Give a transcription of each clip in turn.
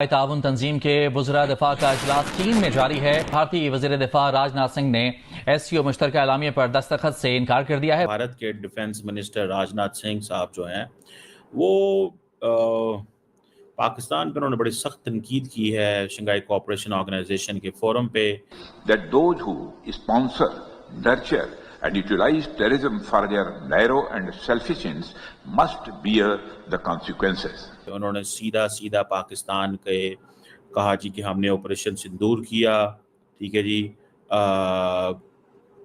تعاون تنظیم کے وزراء دفاع کا اجلاس چین میں جاری ہے۔ بھارتی وزیر دفاع راجناتھ سنگھ نے ایس سی او مشترکہ اعلامیہ پر دستخط سے انکار کر دیا ہے۔ بھارت کے ڈیفنس منسٹر راجناتھ سنگھ صاحب جو ہیں وہ پاکستان پہ انہوں نے بڑی سخت تنقید کی ہے شنگھائی کوآپریشن آرگنائزیشن کے فورم پہ۔ That those who sponsor, nurture and utilize terrorism for their narrow and selfish ends must bear the consequences. انہوں نے سیدھا پاکستان کے کہا جی کہ ہم نے آپریشن سندور کیا، ٹھیک ہے جی،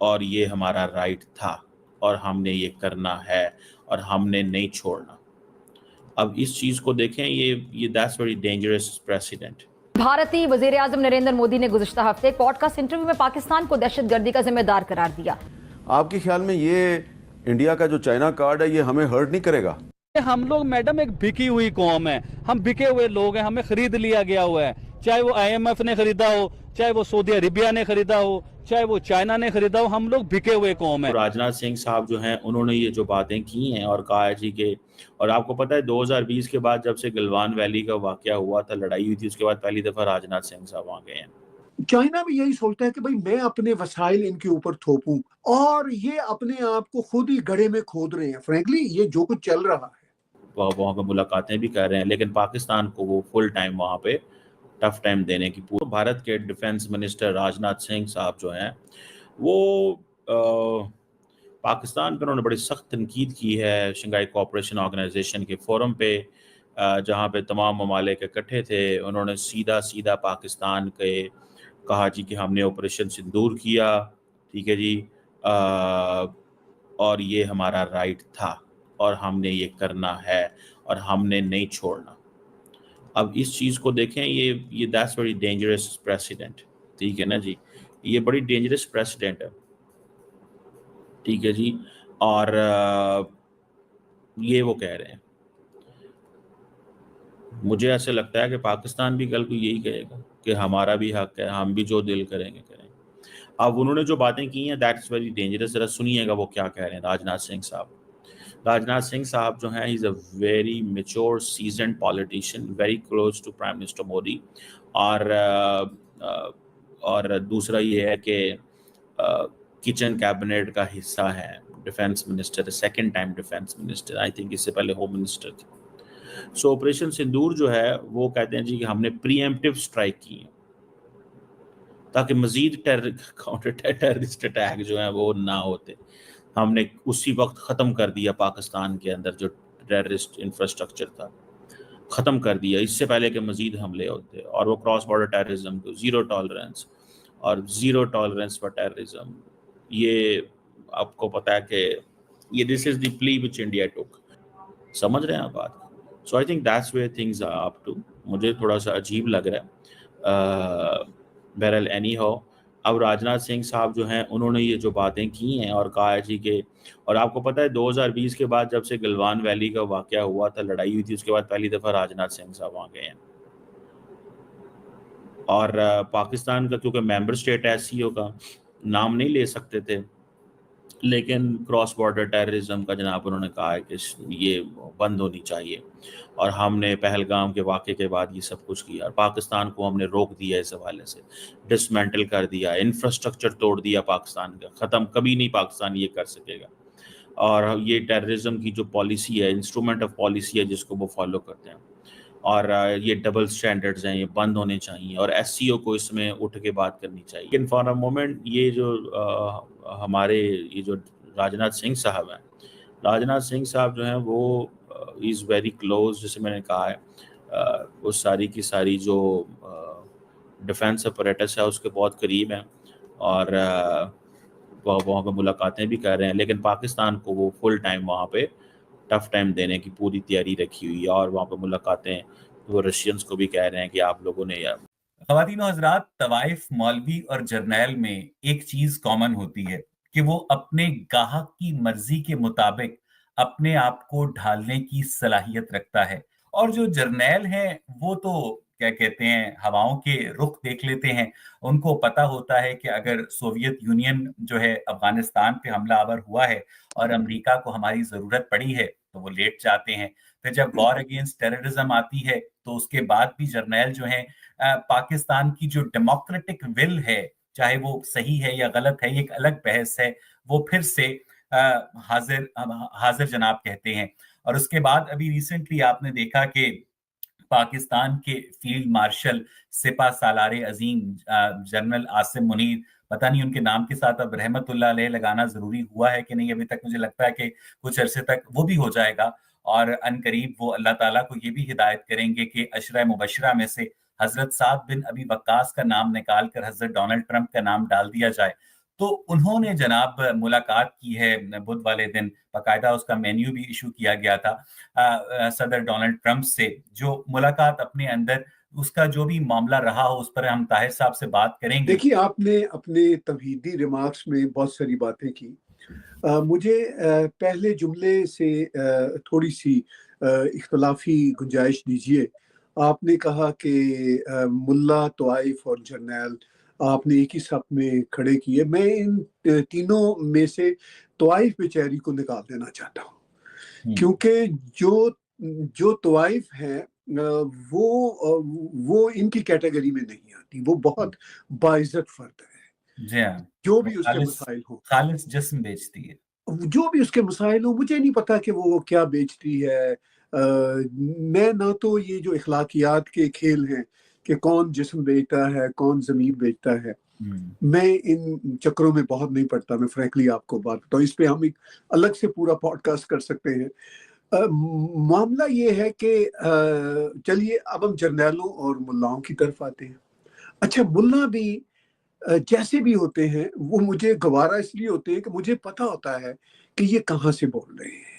اور یہ ہمارا رائٹ تھا اور ہم نے یہ کرنا ہے اور ہم نے نہیں چھوڑنا۔ اب اس چیز کو دیکھیں، یہ that's very dangerous precedent۔ بھارتی وزیر اعظم نریندر مودی نے گزشتہ ہفتے ایک پوڈ کاسٹ انٹرویو میں پاکستان کو دہشت گردی کا ذمہ دار قرار دیا۔ آپ کے خیال میں یہ انڈیا کا جو چائنا کارڈ ہے یہ ہمیں ہرٹ نہیں کرے گا؟ ہم لوگ میڈم ایک بکی ہوئی قوم ہے، ہم بکے ہوئے لوگ ہیں، ہمیں خرید لیا گیا ہوا ہے، چاہے وہ آئی ایم ایف نے خریدا ہو، چاہے وہ سعودی عربیہ نے خریدا ہو، چاہے وہ چائنا نے خریدا ہو، ہم لوگ بکے ہوئے قوم ہیں۔ راجناتھ سنگھ صاحب جو ہیں انہوں نے یہ جو باتیں کی ہیں اور کہا ہے جی کہ، اور آپ کو پتہ ہے 2020 کے بعد جب سے گلوان ویلی کا واقعہ ہوا تھا، لڑائی ہوئی تھی، اس کے بعد پہلی دفعہ راجناتھ سنگھ صاحب وہاں گئے ہیں۔ چائنا بھی یہی سوچتا ہے کہ بھئی میں اپنے وسائل ان کے اوپر تھوپوں، اور یہ اپنے آپ کو خود ہی گڑھے میں کھود رہے ہیں۔ فرینکلی یہ جو کچھ چل رہا ہے، وہاں پہ ملاقاتیں بھی کر رہے ہیں، لیکن پاکستان کو وہ فل ٹائم وہاں پہ ٹف ٹائم دینے کی پورا۔ بھارت کے ڈیفنس منسٹر راجناتھ سنگھ صاحب جو ہیں وہ پاکستان پہ انہوں نے بڑی سخت تنقید کی ہے شنگھائی کوآپریشن آرگنائزیشن کے فورم پہ، جہاں پہ تمام ممالک اکٹھے تھے۔ انہوں نے سیدھا پاکستان کے کہا جی کہ ہم نے آپریشن سندور کیا، ٹھیک ہے جی، اور یہ ہمارا رائٹ تھا اور ہم نے یہ کرنا ہے اور ہم نے نہیں چھوڑنا۔ اب اس چیز کو دیکھیں، یہ that's very dangerous precedent، ٹھیک ہے نا جی، یہ بڑی ڈینجرس پریسیڈنٹ ہے، ٹھیک ہے جی، اور یہ وہ کہہ رہے ہیں۔ مجھے ایسے لگتا ہے کہ پاکستان بھی کل کو یہی کہے گا کہ ہمارا بھی حق ہے، ہم بھی جو دل کریں گے کریں گے۔ اب انہوں نے جو باتیں کی ہیں دیٹس ویری ڈینجرس، ذرا سنیے گا وہ کیا کہہ رہے ہیں راجناتھ سنگھ صاحب۔ راجناتھ سنگھ صاحب جو ہیں is a very mature seasoned politician, very close to prime minister Modi, اور دوسرا یہ ہے کہ کچن کیبنٹ کا حصہ ہے، defence minister, second time defence minister, I think اس سے پہلے ہوم منسٹر تھے۔ سو آپریشن سندور جو ہے وہ کہتے ہیں جی کہ ہم نے پری ایمپٹیو اسٹرائک کی ہے تاکہ مزید کاؤنٹر ٹیررسٹ اٹیک جو ہیں وہ نہ ہوتے۔ ہم نے اسی وقت ختم کر دیا پاکستان کے اندر جو ٹیررسٹ انفراسٹرکچر تھا، ختم کر دیا اس سے پہلے کہ مزید حملے ہوتے، اور وہ کراس بارڈر ٹیررزم کو زیرو ٹالرنس، اور زیرو ٹالرنس فار ٹیررزم۔ یہ آپ کو پتا ہے کہ یہ دس از دی پلی وچ انڈیا ٹوک، سمجھ رہے ہیں آپ بات؟ So I think that's where things are up to. مجھے تھوڑا سا عجیب لگ رہا ہے، بہرحال اینی ہو۔ اب راجناتھ سنگھ صاحب جو ہیں انہوں نے یہ جو باتیں کی ہیں اور کہا ہے جی کہ، اور آپ کو پتہ ہے 2020 کے بعد جب سے گلوان ویلی کا واقعہ ہوا تھا، لڑائی ہوئی تھی، اس کے بعد پہلی دفعہ راجناتھ سنگھ صاحب وہاں گئے ہیں۔ اور پاکستان کا کیونکہ ممبر اسٹیٹ ایس سی او کا نام نہیں لے سکتے تھے، لیکن کراس بارڈر ٹیررزم کا جناب انہوں نے کہا ہے کہ یہ بند ہونی چاہیے، اور ہم نے پہلگام کے واقعے کے بعد یہ سب کچھ کیا، اور پاکستان کو ہم نے روک دیا، اس حوالے سے ڈسمینٹل کر دیا، انفراسٹرکچر توڑ دیا پاکستان کا، ختم کبھی نہیں پاکستان یہ کر سکے گا۔ اور یہ ٹیررزم کی جو پالیسی ہے، انسٹرومنٹ آف پالیسی ہے جس کو وہ فالو کرتے ہیں، اور یہ ڈبل سٹینڈرڈز ہیں، یہ بند ہونے چاہیے، اور ایس سی او کو اس میں اٹھ کے بات کرنی چاہیے۔ لیکن فار اے مومنٹ یہ جو ہمارے یہ جو راجناتھ سنگھ صاحب ہیں، راجناتھ سنگھ صاحب جو ہیں وہ از ویری کلوز، جیسے میں نے کہا ہے، وہ ساری کی ساری جو ڈیفنس اپریٹس ہے اس کے بہت قریب ہیں، اور وہاں پہ ملاقاتیں بھی کر رہے ہیں، لیکن پاکستان کو وہ فل ٹائم وہاں پہ ٹف ٹائم دینے کی پوری تیاری رکھی ہوئی ہے، اور وہاں پہ ملاقاتیں وہ رشینز کو بھی کہہ رہے ہیں کہ آپ لوگوں نے یار۔ خواتین و حضرات، طوائف، مولوی اور جرنیل میں ایک چیز کامن ہوتی ہے کہ وہ اپنے گاہک کی مرضی کے مطابق اپنے آپ کو ڈھالنے کی صلاحیت رکھتا ہے، اور جو جرنیل ہیں وہ تو کیا کہتے ہیں، ہواؤں کے رخ دیکھ لیتے ہیں۔ ان کو پتا ہوتا ہے کہ اگر سوویت یونین جو ہے افغانستان پہ حملہ آور ہوا ہے اور امریکہ کو ہماری ضرورت پڑی ہے تو وہ لیٹ جاتے ہیں۔ پھر جب وار اگینسٹ ٹیررزم آتی ہے تو اس کے بعد بھی جرنیل جو ہیں پاکستان کی جو ڈیموکریٹک ول ہے، چاہے وہ صحیح ہے یا غلط ہے، یہ ایک الگ بحث ہے، وہ پھر سے حاضر جناب کہتے ہیں۔ اور اس کے بعد ابھی ریسنٹلی آپ نے دیکھا کہ پاکستان کے فیلڈ مارشل سپہ سالار عظیم جنرل عاصم منیر، پتہ نہیں ان کے نام کے ساتھ اب رحمت اللہ علیہ لگانا ضروری ہوا ہے کہ نہیں، ابھی تک مجھے لگتا ہے کہ کچھ عرصے تک وہ بھی ہو جائے گا، اور ان قریب وہ اللہ تعالیٰ کو یہ بھی ہدایت کریں گے کہ عشرہ مبشرہ میں سے حضرت سعد بن ابی وقاص کا نام نکال کر حضرت ڈونلڈ ٹرمپ کا نام ڈال دیا جائے۔ تو انہوں نے جناب ملاقات کی ہے بدھ والے دن، باقاعدہ اس کا مینیو بھی ایشو کیا گیا تھا صدر ڈونلڈ ٹرمپ سے، جو ملاقات اپنے اندر اس کا جو بھی معاملہ رہا ہو اس پر ہم طاہر صاحب سے بات کریں گے۔ دیکھیے، آپ نے اپنے تمہیدی ریمارکس میں بہت ساری باتیں کی، مجھے پہلے جملے سے تھوڑی سی اختلافی گنجائش دیجیے۔ آپ نے کہا کہ ملا، طوائف اور جرنیل آپ نے ایک ہی صف میں کھڑے کیے۔ میں ان تینوں میں سے طوائف بیچاری کو نکال دینا چاہتا ہوں، کیونکہ جو طوائف ہیں وہ ان کی کیٹیگری میں نہیں آتی، وہ بہت باعزت فرد ہے، جی ہاں، جو بھی اس کے مسائل ہوں، خالص جسم بیچتی ہے، جو بھی اس کے مسائل ہوں، مجھے نہیں پتا کہ وہ کیا بیچتی ہے۔ میں نہ تو یہ جو اخلاقیات کے کھیل ہیں کہ کون جسم بیچتا ہے، کون ضمیر بیچتا ہے، میں ان چکروں میں بہت نہیں پڑتا۔ میں فرینکلی آپ کو بات بتاؤں، اس پہ ہم ایک الگ سے پورا پوڈ کاسٹ کر سکتے ہیں۔ معاملہ یہ ہے کہ چلیے اب ہم جرنیلوں اور ملاؤں کی طرف آتے ہیں۔ اچھا، ملا بھی جیسے بھی ہوتے ہیں وہ مجھے گوارا اس لیے ہوتے ہیں کہ مجھے پتا ہوتا ہے کہ یہ کہاں سے بول رہے ہیں۔